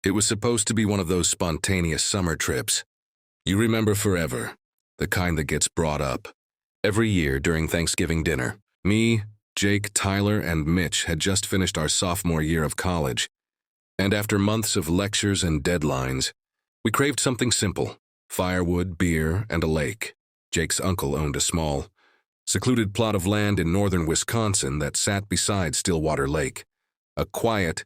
It was supposed to be one of those spontaneous summer trips. You remember forever, the kind that gets brought up. Every year during Thanksgiving dinner, me, Jake, Tyler, and Mitch had just finished our sophomore year of college. And after months of lectures and deadlines, we craved something simple: firewood, beer, and a lake. Jake's uncle owned a small, secluded plot of land in northern Wisconsin that sat beside Stillwater Lake. A quiet,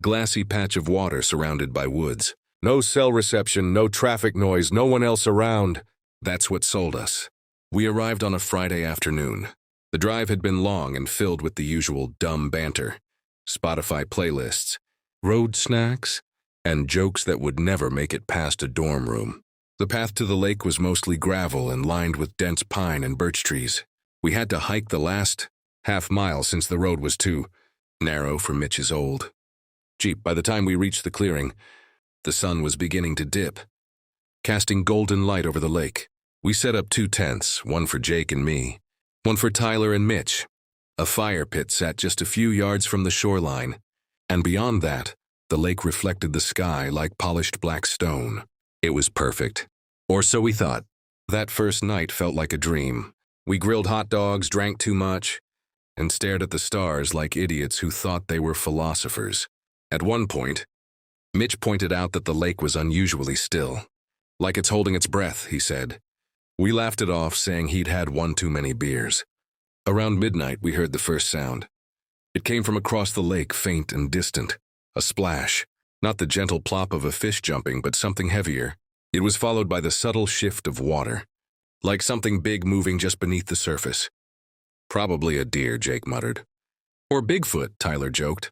glassy patch of water surrounded by woods. No cell reception, no traffic noise, no one else around. That's what sold us. We arrived on a Friday afternoon. The drive had been long and filled with the usual dumb banter, Spotify playlists, road snacks, and jokes that would never make it past a dorm room. The path to the lake was mostly gravel and lined with dense pine and birch trees. We had to hike the last half-mile since the road was too narrow for Mitch's old Jeep. By the time we reached the clearing, the sun was beginning to dip, casting golden light over the lake. We set up 2 tents, one for Jake and me, one for Tyler and Mitch. A fire pit sat just a few yards from the shoreline, and beyond that, the lake reflected the sky like polished black stone. It was perfect. Or so we thought. That first night felt like a dream. We grilled hot dogs, drank too much, and stared at the stars like idiots who thought they were philosophers. At one point, Mitch pointed out that the lake was unusually still. Like it's holding its breath, he said. We laughed it off, saying he'd had one too many beers. Around midnight, we heard the first sound. It came from across the lake, faint and distant. A splash. Not the gentle plop of a fish jumping, but something heavier. It was followed by the subtle shift of water, like something big moving just beneath the surface. Probably a deer, Jake muttered. Or Bigfoot, Tyler joked.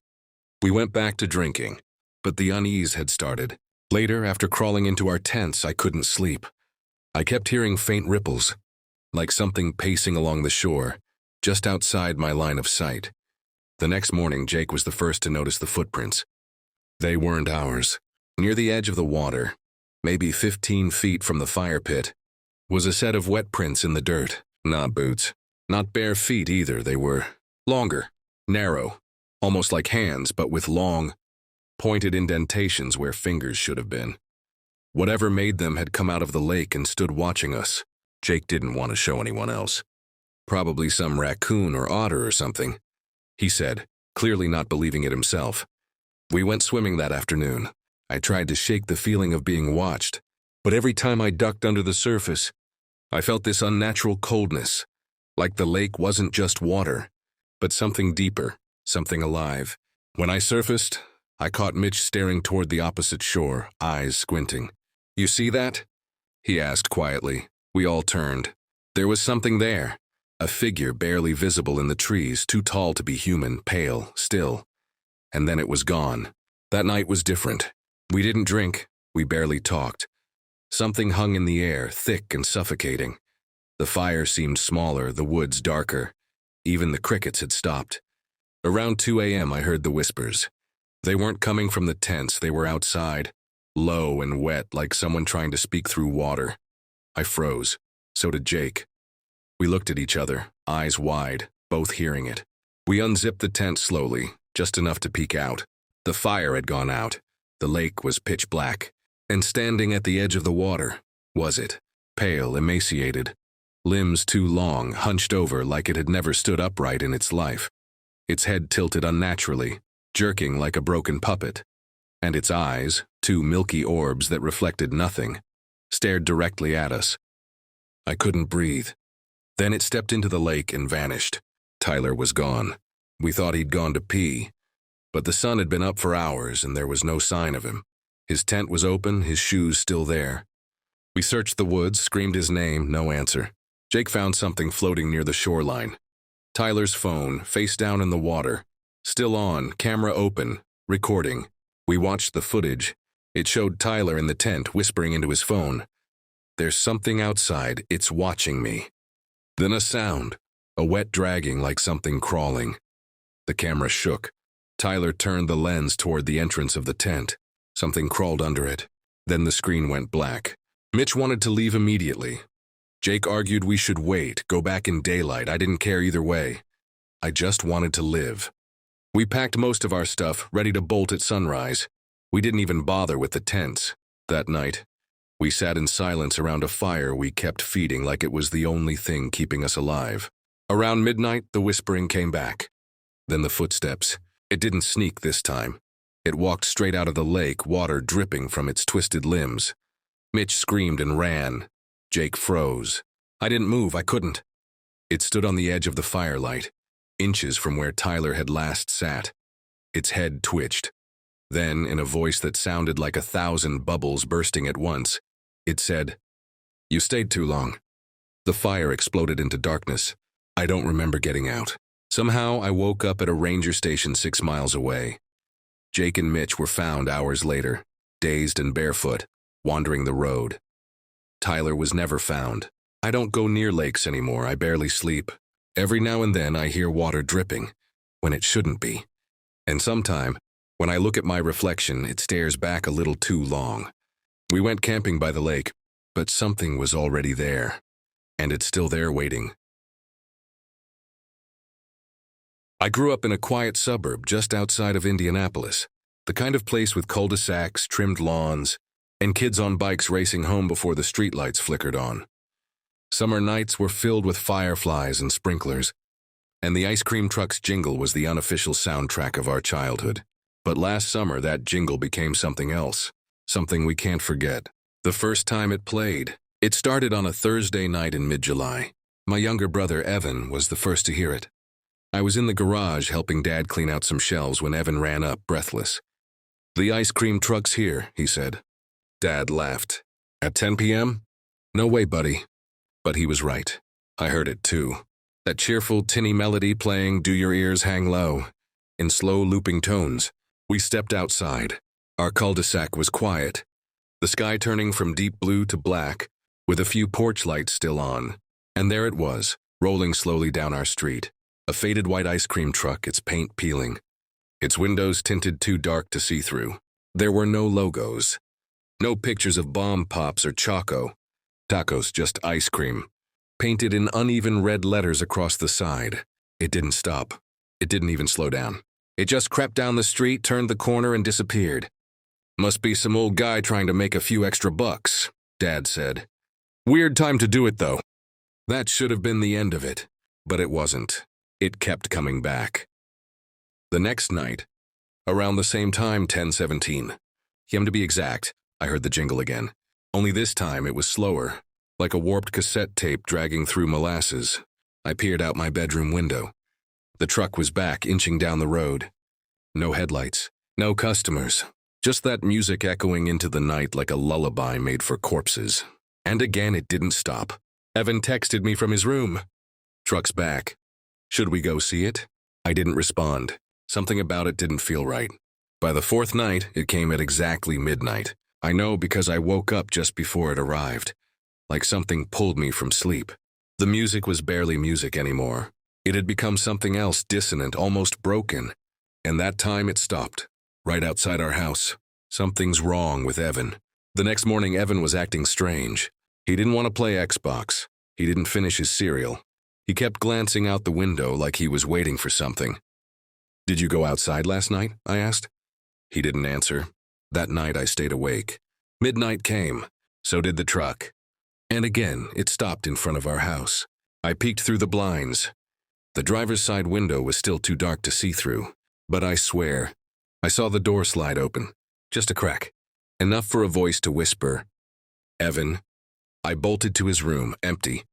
We went back to drinking, but the unease had started. Later, after crawling into our tents, I couldn't sleep. I kept hearing faint ripples, like something pacing along the shore, just outside my line of sight. The next morning, Jake was the first to notice the footprints. They weren't ours. Near the edge of the water, maybe 15 feet from the fire pit, was a set of wet prints in the dirt. Not boots. Not bare feet either. They were longer, narrow, almost like hands, but with long, pointed indentations where fingers should have been. Whatever made them had come out of the lake and stood watching us. Jake didn't want to show anyone else. Probably some raccoon or otter or something, he said, clearly not believing it himself. We went swimming that afternoon. I tried to shake the feeling of being watched, but every time I ducked under the surface, I felt this unnatural coldness, like the lake wasn't just water, but something deeper, something alive. When I surfaced, I caught Mitch staring toward the opposite shore, eyes squinting. "You see that?" he asked quietly. We all turned. There was something there, a figure barely visible in the trees, too tall to be human, pale, still. And then it was gone. That night was different. We didn't drink, we barely talked. Something hung in the air, thick and suffocating. The fire seemed smaller, the woods darker. Even the crickets had stopped. Around 2 a.m. I heard the whispers. They weren't coming from the tents, they were outside, low and wet, like someone trying to speak through water. I froze. So did Jake. We looked at each other, eyes wide, both hearing it. We unzipped the tent slowly, just enough to peek out. The fire had gone out. The lake was pitch black. And standing at the edge of the water, was it? Pale, emaciated, limbs too long, hunched over like it had never stood upright in its life. Its head tilted unnaturally, jerking like a broken puppet. And its eyes, 2 milky orbs that reflected nothing, stared directly at us. I couldn't breathe. Then it stepped into the lake and vanished. Tyler was gone. We thought he'd gone to pee, but the sun had been up for hours and there was no sign of him. His tent was open, his shoes still there. We searched the woods, screamed his name, no answer. Jake found something floating near the shoreline. Tyler's phone, face down in the water, still on, camera open, recording. We watched the footage. It showed Tyler in the tent whispering into his phone. "There's something outside, it's watching me." Then a sound, a wet dragging like something crawling. The camera shook. Tyler turned the lens toward the entrance of the tent. Something crawled under it. Then the screen went black. Mitch wanted to leave immediately. Jake argued we should wait, go back in daylight. I didn't care either way. I just wanted to live. We packed most of our stuff, ready to bolt at sunrise. We didn't even bother with the tents. That night, we sat in silence around a fire we kept feeding like it was the only thing keeping us alive. Around midnight, the whispering came back. Then the footsteps. It didn't sneak this time. It walked straight out of the lake, water dripping from its twisted limbs. Mitch screamed and ran. Jake froze. I didn't move, I couldn't. It stood on the edge of the firelight, inches from where Tyler had last sat. Its head twitched. Then, in a voice that sounded like 1,000 bubbles bursting at once, it said, "You stayed too long." The fire exploded into darkness. I don't remember getting out. Somehow, I woke up at a ranger station 6 miles away. Jake and Mitch were found hours later, dazed and barefoot, wandering the road. Tyler was never found. I don't go near lakes anymore, I barely sleep. Every now and then I hear water dripping, when it shouldn't be. And sometime, when I look at my reflection, it stares back a little too long. We went camping by the lake, but something was already there. And it's still there waiting. I grew up in a quiet suburb just outside of Indianapolis, the kind of place with cul-de-sacs, trimmed lawns, and kids on bikes racing home before the streetlights flickered on. Summer nights were filled with fireflies and sprinklers, and the ice cream truck's jingle was the unofficial soundtrack of our childhood. But last summer, that jingle became something else, something we can't forget. The first time it played, it started on a Thursday night in mid-July. My younger brother, Evan, was the first to hear it. I was in the garage helping Dad clean out some shelves when Evan ran up, breathless. "The ice cream truck's here," he said. Dad laughed. "At 10 p.m.? No way, buddy." But he was right. I heard it too. That cheerful, tinny melody playing "Do Your Ears Hang Low" in slow, looping tones. We stepped outside. Our cul-de-sac was quiet, the sky turning from deep blue to black, with a few porch lights still on. And there it was, rolling slowly down our street. A faded white ice cream truck, its paint peeling. Its windows tinted too dark to see through. There were no logos. No pictures of bomb pops or Choco. Tacos, just ice cream. Painted in uneven red letters across the side. It didn't stop. It didn't even slow down. It just crept down the street, turned the corner, and disappeared. "Must be some old guy trying to make a few extra bucks," Dad said. "Weird time to do it, though." That should have been the end of it, but it wasn't. It kept coming back. The next night, around the same time, 10:17, to be exact, I heard the jingle again. Only this time it was slower, like a warped cassette tape dragging through molasses. I peered out my bedroom window. The truck was back, inching down the road. No headlights, no customers, just that music echoing into the night like a lullaby made for corpses. And again it didn't stop. Evan texted me from his room. "Truck's back. Should we go see it?" I didn't respond. Something about it didn't feel right. By the 4th night, it came at exactly midnight. I know because I woke up just before it arrived, like something pulled me from sleep. The music was barely music anymore. It had become something else, dissonant, almost broken. And that time it stopped, right outside our house. Something's wrong with Evan. The next morning, Evan was acting strange. He didn't want to play Xbox. He didn't finish his cereal. He kept glancing out the window like he was waiting for something. "Did you go outside last night?" I asked. He didn't answer. That night I stayed awake. Midnight came. So did the truck. And again, it stopped in front of our house. I peeked through the blinds. The driver's side window was still too dark to see through. But I swear, I saw the door slide open. Just a crack. Enough for a voice to whisper, "Evan." I bolted to his room, empty.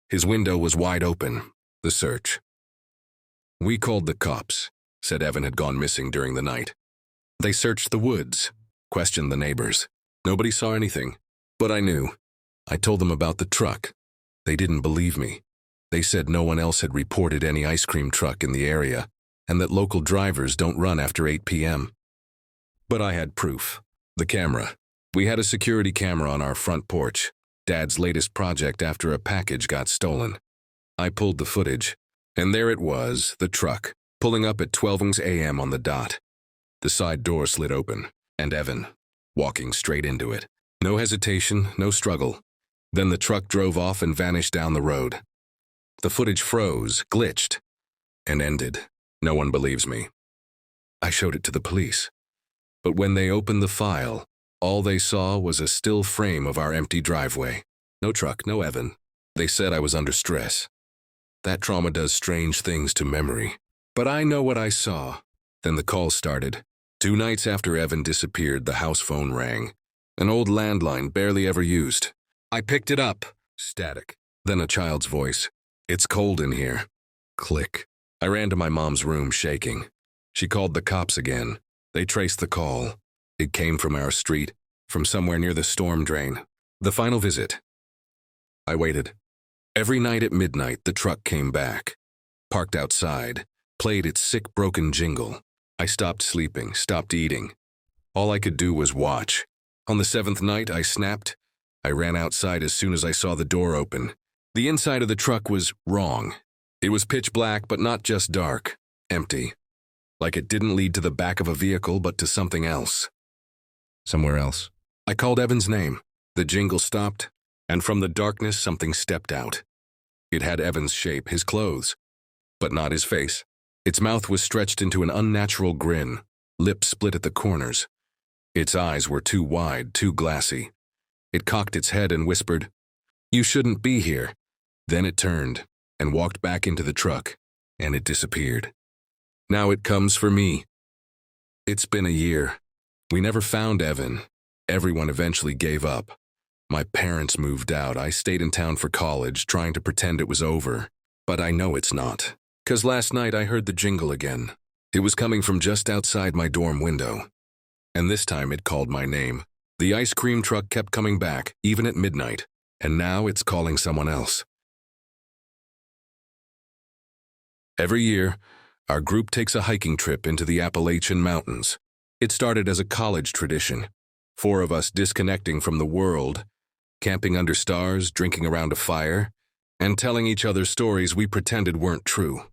His window was wide open. The search. "We called the cops," said Evan had gone missing during the night. "They searched the woods, questioned the neighbors. Nobody saw anything, but I knew. I told them about the truck. They didn't believe me. They said no one else had reported any ice cream truck in the area, and that local drivers don't run after 8 p.m. But I had proof. The camera. We had a security camera on our front porch. Dad's latest project after a package got stolen. I pulled the footage, and there it was, the truck, pulling up at 12 a.m. on the dot. The side door slid open, and Evan, walking straight into it. No hesitation, no struggle. Then the truck drove off and vanished down the road. The footage froze, glitched, and ended. No one believes me. I showed it to the police. But when they opened the file, all they saw was a still frame of our empty driveway. No truck, no Evan. They said I was under stress. That trauma does strange things to memory. But I know what I saw. Then the call started. 2 nights after Evan disappeared, the house phone rang. An old landline barely ever used. I picked it up. Static. Then a child's voice. It's cold in here. Click. I ran to my mom's room, shaking. She called the cops again. They traced the call. It came from our street, from somewhere near the storm drain. The final visit. I waited. Every night at midnight, the truck came back. Parked outside, played its sick, broken jingle. I stopped sleeping, stopped eating. All I could do was watch. On the 7th night, I snapped. I ran outside as soon as I saw the door open. The inside of the truck was wrong. It was pitch black, but not just dark. Empty. Like it didn't lead to the back of a vehicle, but to something else. Somewhere else. I called Evan's name. The jingle stopped, and from the darkness, something stepped out. It had Evan's shape, his clothes, but not his face. Its mouth was stretched into an unnatural grin, lips split at the corners. Its eyes were too wide, too glassy. It cocked its head and whispered, "You shouldn't be here." Then it turned and walked back into the truck, and it disappeared. Now it comes for me. It's been a year. We never found Evan. Everyone eventually gave up. My parents moved out. I stayed in town for college, trying to pretend it was over. But I know it's not. 'Cause last night I heard the jingle again. It was coming from just outside my dorm window. And this time it called my name. The ice cream truck kept coming back, even at midnight. And now it's calling someone else. Every year, our group takes a hiking trip into the Appalachian Mountains. It started as a college tradition. 4 of us disconnecting from the world, camping under stars, drinking around a fire, and telling each other stories we pretended weren't true.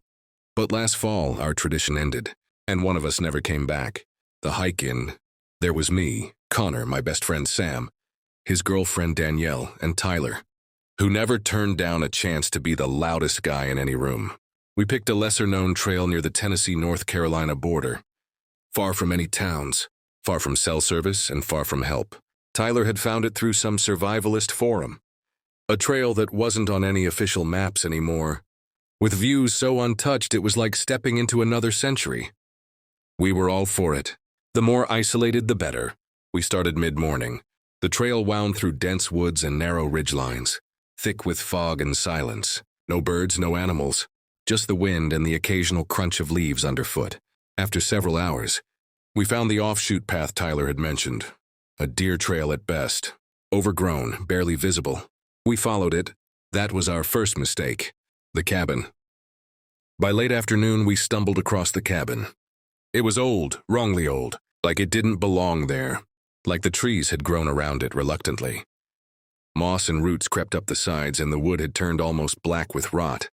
But last fall, our tradition ended, and one of us never came back. The hike-in, there was me, Connor, my best friend Sam, his girlfriend Danielle, and Tyler, who never turned down a chance to be the loudest guy in any room. We picked a lesser-known trail near the Tennessee-North Carolina border, far from any towns, far from cell service, and far from help. Tyler had found it through some survivalist forum, a trail that wasn't on any official maps anymore, with views so untouched it was like stepping into another century. We were all for it. The more isolated, the better. We started mid-morning. The trail wound through dense woods and narrow ridgelines, thick with fog and silence. No birds, no animals, just the wind and the occasional crunch of leaves underfoot. After several hours, we found the offshoot path Tyler had mentioned. A deer trail at best, overgrown, barely visible. We followed it. That was our first mistake. The cabin. By late afternoon, we stumbled across the cabin. It was old, wrongly old, like it didn't belong there, like the trees had grown around it reluctantly. Moss and roots crept up the sides and the wood had turned almost black with rot.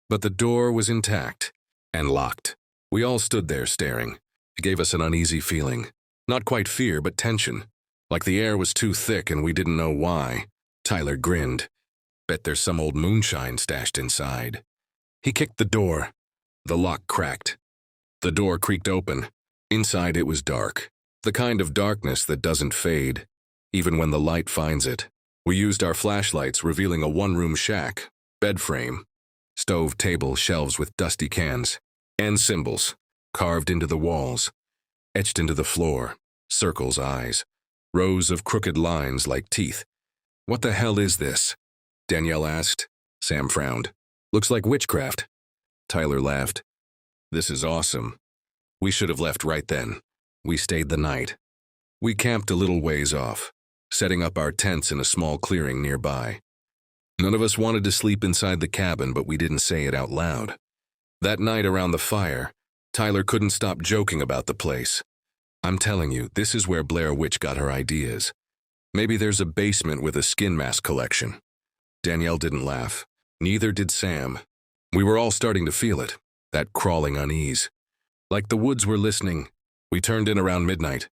But the door was intact and locked. We all stood there staring. It gave us an uneasy feeling. Not quite fear, but tension. Like the air was too thick and we didn't know why. Tyler grinned. Bet there's some old moonshine stashed inside. He kicked the door. The lock cracked. The door creaked open. Inside it was dark. The kind of darkness that doesn't fade, even when the light finds it. We used our flashlights, revealing a one-room shack, bed frame, stove, table, shelves with dusty cans, and symbols, carved into the walls, etched into the floor, circles, eyes, rows of crooked lines like teeth. "What the hell is this?" Danielle asked. Sam frowned. "Looks like witchcraft." Tyler laughed. "This is awesome. We should have left right then." We stayed the night. We camped a little ways off, setting up our tents in a small clearing nearby. None of us wanted to sleep inside the cabin, but we didn't say it out loud. That night around the fire, Tyler couldn't stop joking about the place. "I'm telling you, this is where Blair Witch got her ideas. Maybe there's a basement with a skin mask collection." Danielle didn't laugh. Neither did Sam. We were all starting to feel it, that crawling unease. Like the woods were listening. We turned in around midnight,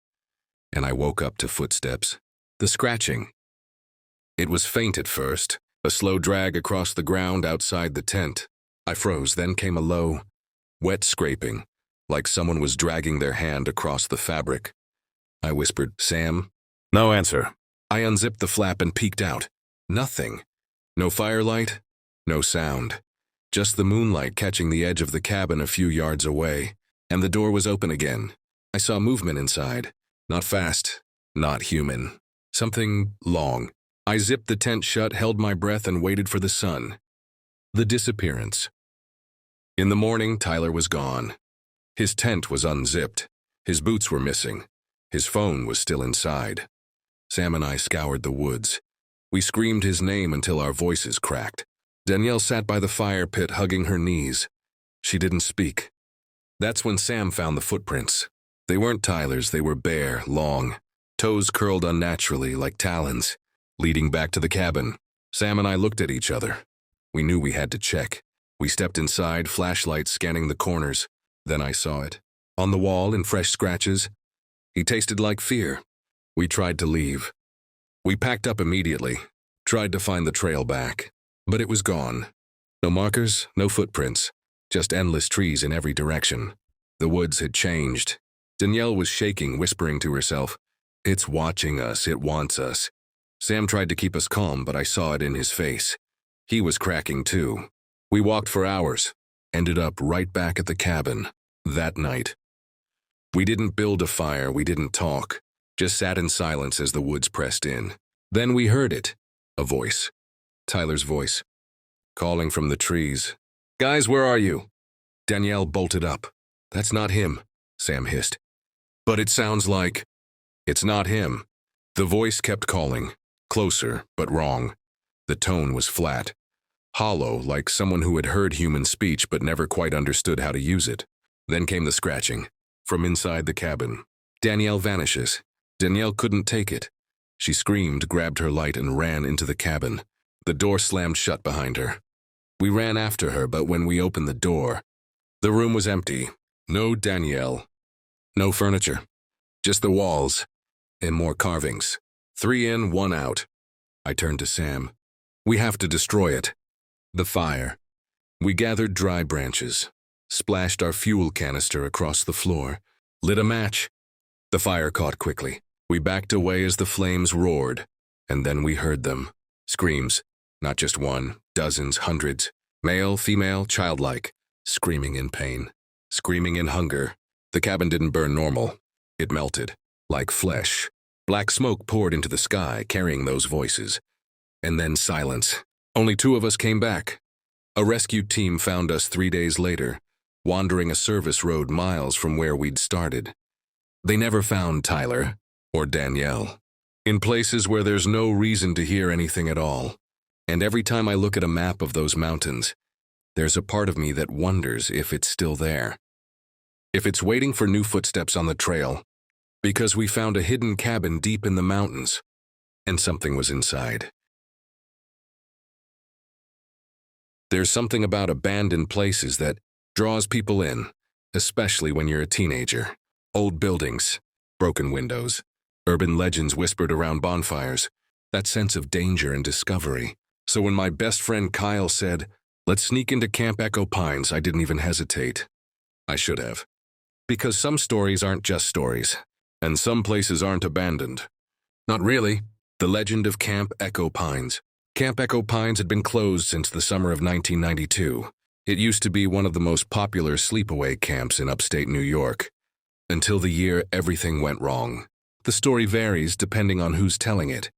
and I woke up to footsteps. The scratching. It was faint at first, a slow drag across the ground outside the tent. I froze, then came a low, wet scraping, like someone was dragging their hand across the fabric. I whispered. Sam? No answer. I unzipped the flap and peeked out. Nothing. No firelight, no sound. Just the moonlight catching the edge of the cabin a few yards away. And the door was open again. I saw movement inside. Not fast, not human. Something long. I zipped the tent shut, held my breath, and waited for the sun. The disappearance. In the morning, Tyler was gone. His tent was unzipped. His boots were missing. His phone was still inside. Sam and I scoured the woods. We screamed his name until our voices cracked. Danielle sat by the fire pit, hugging her knees. She didn't speak. That's when Sam found the footprints. They weren't Tyler's, they were bare, long, toes curled unnaturally like talons, leading back to the cabin. Sam and I looked at each other. We knew we had to check. We stepped inside, flashlights scanning the corners. Then I saw it. On the wall, in fresh scratches. He tasted like fear. We tried to leave. We packed up immediately, tried to find the trail back. But it was gone. No markers, no footprints. Just endless trees in every direction. The woods had changed. Danielle was shaking, whispering to herself, "It's watching us, it wants us." Sam tried to keep us calm, but I saw it in his face. He was cracking too. We walked for hours, ended up right back at the cabin, that night. We didn't build a fire, we didn't talk, just sat in silence as the woods pressed in. Then we heard it, a voice. Tyler's voice, calling from the trees. "Guys, where are you?" Danielle bolted up. "That's not him," Sam hissed. "But it sounds like..." "It's not him." The voice kept calling, closer, but wrong. The tone was flat, hollow, like someone who had heard human speech but never quite understood how to use it. Then came the scratching, from inside the cabin. Danielle vanishes. Danielle couldn't take it. She screamed, grabbed her light, and ran into the cabin. The door slammed shut behind her. We ran after her, but when we opened the door, the room was empty. No Danielle. No furniture. Just the walls. And more carvings. 3 in, 1 out. I turned to Sam. "We have to destroy it." The fire. We gathered dry branches, splashed our fuel canister across the floor, lit a match. The fire caught quickly. We backed away as the flames roared, and then we heard them. Screams. Not just one, dozens, hundreds. Male, female, childlike. Screaming in pain. Screaming in hunger. The cabin didn't burn normal. It melted, like flesh. Black smoke poured into the sky, carrying those voices. And then silence. Only 2 of us came back. A rescue team found us 3 days later, wandering a service road miles from where we'd started. They never found Tyler or Danielle. In places where there's no reason to hear anything at all. And every time I look at a map of those mountains, there's a part of me that wonders if it's still there. If it's waiting for new footsteps on the trail, because we found a hidden cabin deep in the mountains, and something was inside. There's something about abandoned places that draws people in, especially when you're a teenager. Old buildings, broken windows, urban legends whispered around bonfires, that sense of danger and discovery. So when my best friend Kyle said, "Let's sneak into Camp Echo Pines," I didn't even hesitate. I should have. Because some stories aren't just stories, and some places aren't abandoned. Not really. The legend of Camp Echo Pines. Camp Echo Pines had been closed since the summer of 1992. It used to be one of the most popular sleepaway camps in upstate New York. Until the year everything went wrong. The story varies depending on who's telling it.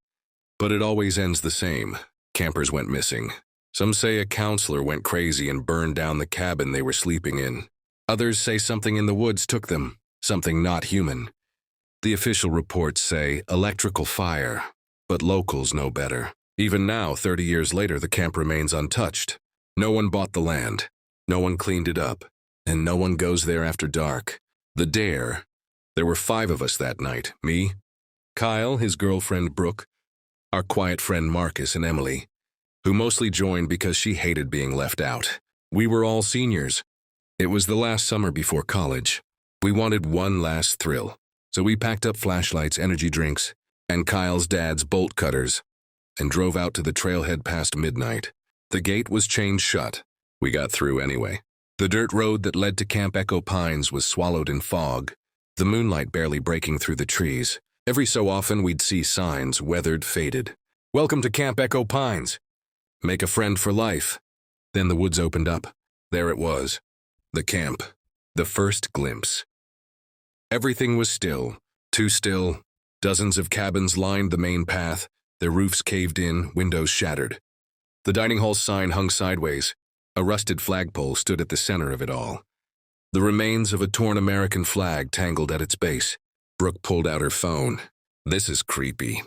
But it always ends the same. Campers went missing. Some say a counselor went crazy and burned down the cabin they were sleeping in. Others say something in the woods took them, something not human. The official reports say electrical fire, but locals know better. Even now, 30 years later, the camp remains untouched. No one bought the land, no one cleaned it up, and no one goes there after dark. The dare. There were 5 of us that night. Me, Kyle, his girlfriend Brooke, our quiet friend Marcus, and Emily, who mostly joined because she hated being left out. We were all seniors. It was the last summer before college. We wanted one last thrill, so we packed up flashlights, energy drinks, and Kyle's dad's bolt cutters, and drove out to the trailhead past midnight. The gate was chained shut. We got through anyway. The dirt road that led to Camp Echo Pines was swallowed in fog, the moonlight barely breaking through the trees. Every so often we'd see signs, weathered, faded. "Welcome to Camp Echo Pines. Make a friend for life." Then the woods opened up. There it was. The camp. The first glimpse. Everything was still, too still. Dozens of cabins lined the main path, their roofs caved in, windows shattered. The dining hall sign hung sideways. A rusted flagpole stood at the center of it all. The remains of a torn American flag tangled at its base. Brooke pulled out her phone. "This is creepy,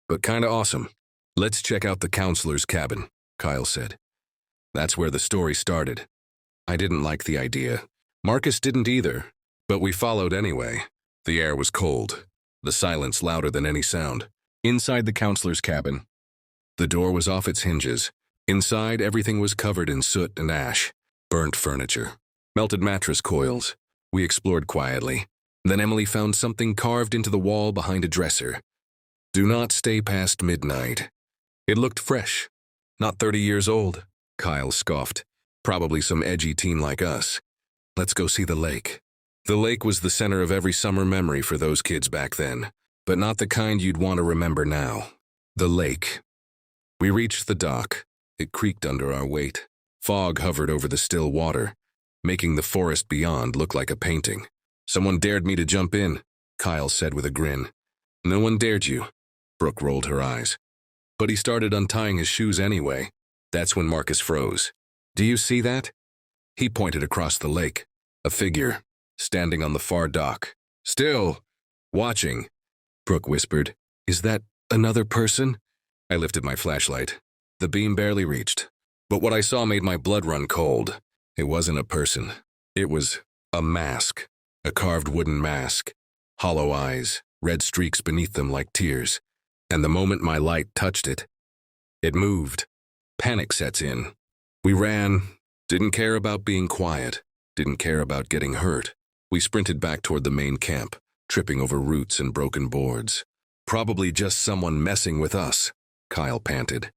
but kinda awesome. Let's check out the counselor's cabin," Kyle said. That's where the story started. I didn't like the idea. Marcus didn't either, but we followed anyway. The air was cold, the silence louder than any sound. Inside the counselor's cabin, the door was off its hinges. Inside, everything was covered in soot and ash, burnt furniture, melted mattress coils. We explored quietly. Then Emily found something carved into the wall behind a dresser. "Do not stay past midnight." It looked fresh. "Not 30 years old," Kyle scoffed. "Probably some edgy teen like us. Let's go see the lake." The lake was the center of every summer memory for those kids back then, but not the kind you'd want to remember now. The lake. We reached the dock. It creaked under our weight. Fog hovered over the still water, making the forest beyond look like a painting. "Someone dared me to jump in," Kyle said with a grin. "No one dared you." Brooke rolled her eyes. "But he started untying his shoes anyway." That's when Marcus froze. "Do you see that?" He pointed across the lake. A figure, standing on the far dock. "Still, watching," Brooke whispered. "Is that another person?" I lifted my flashlight. The beam barely reached, but what I saw made my blood run cold. It wasn't a person. It was a mask, a carved wooden mask, hollow eyes, red streaks beneath them like tears. And the moment my light touched it, it moved. Panic sets in. We ran, didn't care about being quiet, didn't care about getting hurt. We sprinted back toward the main camp, tripping over roots and broken boards. "Probably just someone messing with us," Kyle panted.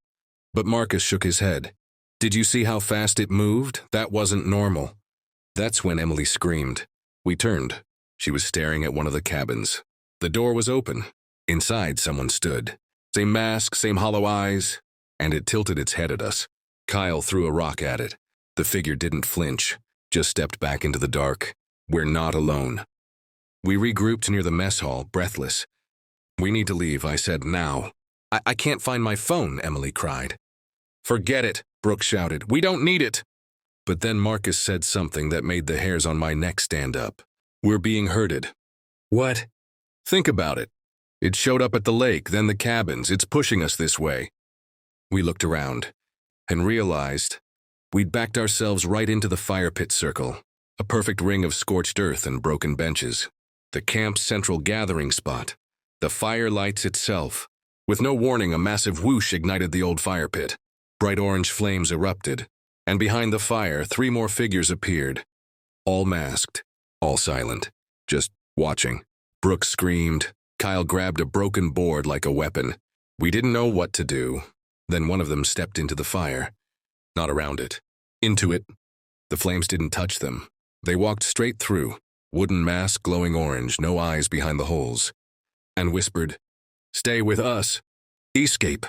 But Marcus shook his head. "Did you see how fast it moved? That wasn't normal." That's when Emily screamed. We turned. She was staring at one of the cabins. The door was open. Inside, someone stood. Same mask, same hollow eyes, and it tilted its head at us. Kyle threw a rock at it. The figure didn't flinch, just stepped back into the dark. "We're not alone." We regrouped near the mess hall, breathless. "We need to leave," I said, "now." I can't find my phone," Emily cried. "Forget it," Brooke shouted. "We don't need it." But then Marcus said something that made the hairs on my neck stand up. "We're being herded." "What?" "Think about it. It showed up at the lake, then the cabins. It's pushing us this way." We looked around and realized we'd backed ourselves right into the fire pit circle, a perfect ring of scorched earth and broken benches. The camp's central gathering spot, the fire lights itself. With no warning, a massive whoosh ignited the old fire pit. Bright orange flames erupted, and behind the fire, 3 more figures appeared. All masked, all silent, just watching. Brooke screamed. Kyle grabbed a broken board like a weapon. We didn't know what to do. Then one of them stepped into the fire. Not around it. Into it. The flames didn't touch them. They walked straight through, wooden mask glowing orange, no eyes behind the holes, and whispered, "Stay with us. Escape."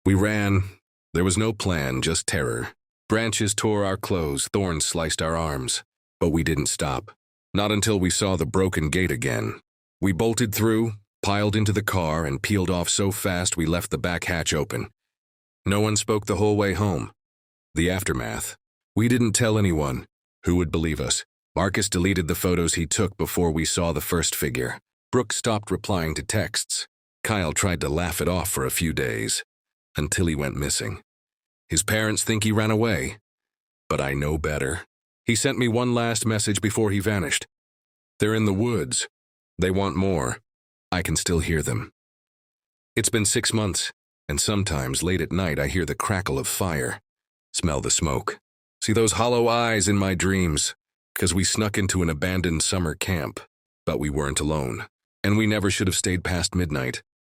We ran. There was no plan, just terror. Branches tore our clothes, thorns sliced our arms. But we didn't stop. Not until we saw the broken gate again. We bolted through, piled into the car, and peeled off so fast we left the back hatch open. No one spoke the whole way home. The aftermath. We didn't tell anyone. Who would believe us? Marcus deleted the photos he took before we saw the first figure. Brooke stopped replying to texts. Kyle tried to laugh it off for a few days, until he went missing. His parents think he ran away, but I know better. He sent me one last message before he vanished. "They're in the woods. They want more. I can still hear them." It's been 6 months, and sometimes late at night I hear the crackle of fire, smell the smoke, see those hollow eyes in my dreams, 'cause we snuck into an abandoned summer camp, but we weren't alone, and we never should have stayed past midnight.